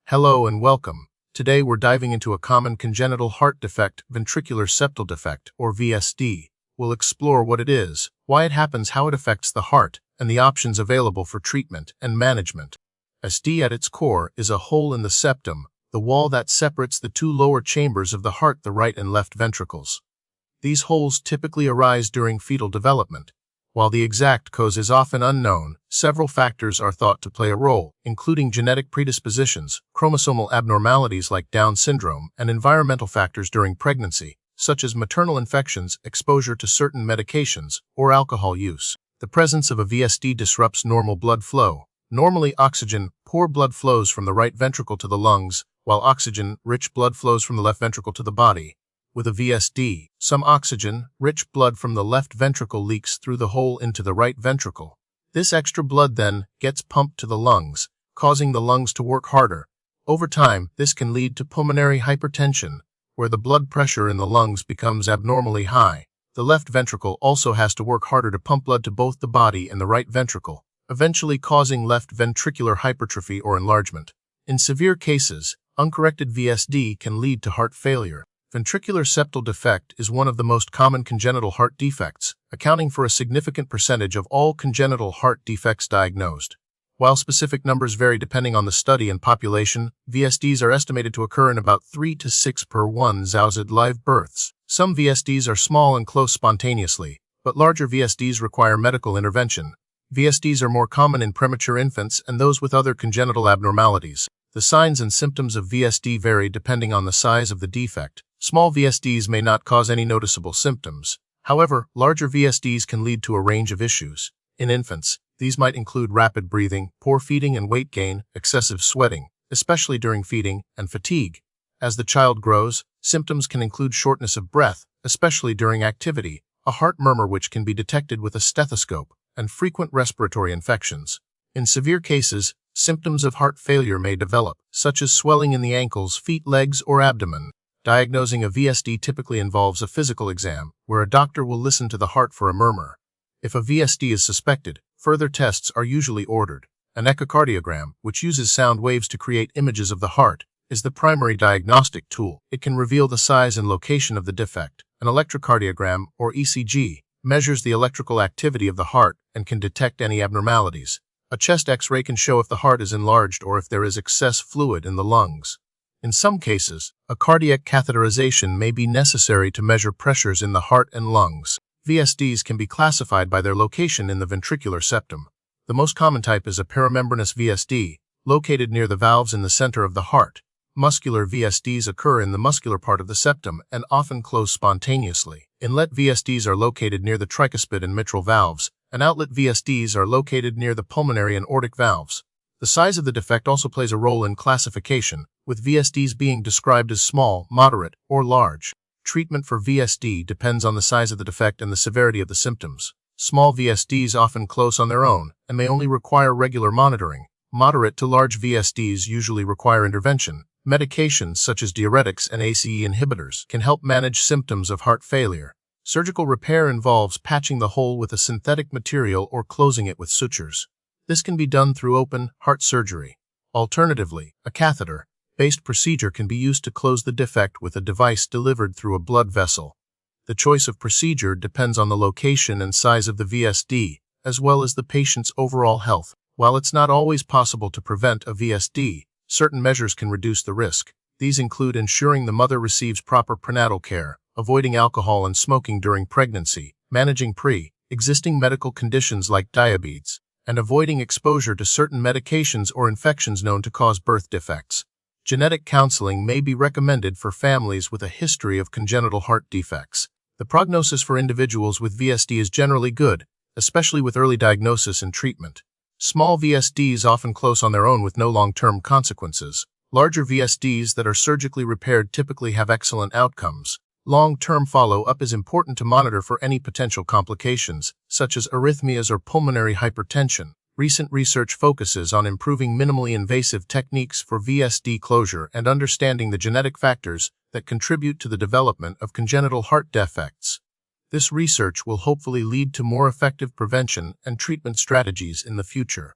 Hello and welcome. Today we're diving into a common congenital heart defect, ventricular septal defect, or VSD. We'll explore what it is, why it happens, how it affects the heart, and the options available for treatment and management. VSD at its core is a hole in the septum, the wall that separates the two lower chambers of the heart, the right and left ventricles. These holes typically arise during fetal development. While the exact cause is often unknown, several factors are thought to play a role, including genetic predispositions, chromosomal abnormalities like Down syndrome, and environmental factors during pregnancy, such as maternal infections, exposure to certain medications, or alcohol use. The presence of a VSD disrupts normal blood flow. Normally oxygen-poor blood flows from the right ventricle to the lungs, while oxygen-rich blood flows from the left ventricle to the body. With a VSD, some oxygen-rich blood from the left ventricle leaks through the hole into the right ventricle. This extra blood then gets pumped to the lungs, causing the lungs to work harder. Over time, this can lead to pulmonary hypertension, where the blood pressure in the lungs becomes abnormally high. The left ventricle also has to work harder to pump blood to both the body and the right ventricle, eventually causing left ventricular hypertrophy or enlargement. In severe cases, uncorrected VSD can lead to heart failure. Ventricular septal defect is one of the most common congenital heart defects, accounting for a significant percentage of all congenital heart defects diagnosed. While specific numbers vary depending on the study and population, VSDs are estimated to occur in about 3 to 6 per 1,000 live births. Some VSDs are small and close spontaneously, but larger VSDs require medical intervention. VSDs are more common in premature infants and those with other congenital abnormalities. The signs and symptoms of VSD vary depending on the size of the defect. Small VSDs may not cause any noticeable symptoms. However, larger VSDs can lead to a range of issues. In infants, these might include rapid breathing, poor feeding and weight gain, excessive sweating, especially during feeding, and fatigue. As the child grows, symptoms can include shortness of breath, especially during activity, a heart murmur which can be detected with a stethoscope, and frequent respiratory infections. In severe cases, symptoms of heart failure may develop, such as swelling in the ankles, feet, legs, or abdomen. Diagnosing a VSD typically involves a physical exam, where a doctor will listen to the heart for a murmur. If a VSD is suspected, further tests are usually ordered. An echocardiogram, which uses sound waves to create images of the heart, is the primary diagnostic tool. It can reveal the size and location of the defect. An electrocardiogram, or ECG, measures the electrical activity of the heart and can detect any abnormalities. A chest X-ray can show if the heart is enlarged or if there is excess fluid in the lungs. In some cases, a cardiac catheterization may be necessary to measure pressures in the heart and lungs. VSDs can be classified by their location in the ventricular septum. The most common type is a paramembranous VSD, located near the valves in the center of the heart. Muscular VSDs occur in the muscular part of the septum and often close spontaneously. Inlet VSDs are located near the tricuspid and mitral valves, and outlet VSDs are located near the pulmonary and aortic valves. The size of the defect also plays a role in classification, with VSDs being described as small, moderate, or large. Treatment for VSD depends on the size of the defect and the severity of the symptoms. Small VSDs often close on their own and may only require regular monitoring. Moderate to large VSDs usually require intervention. Medications such as diuretics and ACE inhibitors can help manage symptoms of heart failure. Surgical repair involves patching the hole with a synthetic material or closing it with sutures. This can be done through open heart surgery. Alternatively, a catheter-based procedure can be used to close the defect with a device delivered through a blood vessel. The choice of procedure depends on the location and size of the VSD, as well as the patient's overall health. While it's not always possible to prevent a VSD, certain measures can reduce the risk. These include ensuring the mother receives proper prenatal care, avoiding alcohol and smoking during pregnancy, managing pre-existing medical conditions like diabetes, and avoiding exposure to certain medications or infections known to cause birth defects. Genetic counseling may be recommended for families with a history of congenital heart defects. The prognosis for individuals with VSD is generally good, especially with early diagnosis and treatment. Small VSDs often close on their own with no long-term consequences. Larger VSDs that are surgically repaired typically have excellent outcomes. Long-term follow-up is important to monitor for any potential complications, such as arrhythmias or pulmonary hypertension. Recent research focuses on improving minimally invasive techniques for VSD closure and understanding the genetic factors that contribute to the development of congenital heart defects. This research will hopefully lead to more effective prevention and treatment strategies in the future.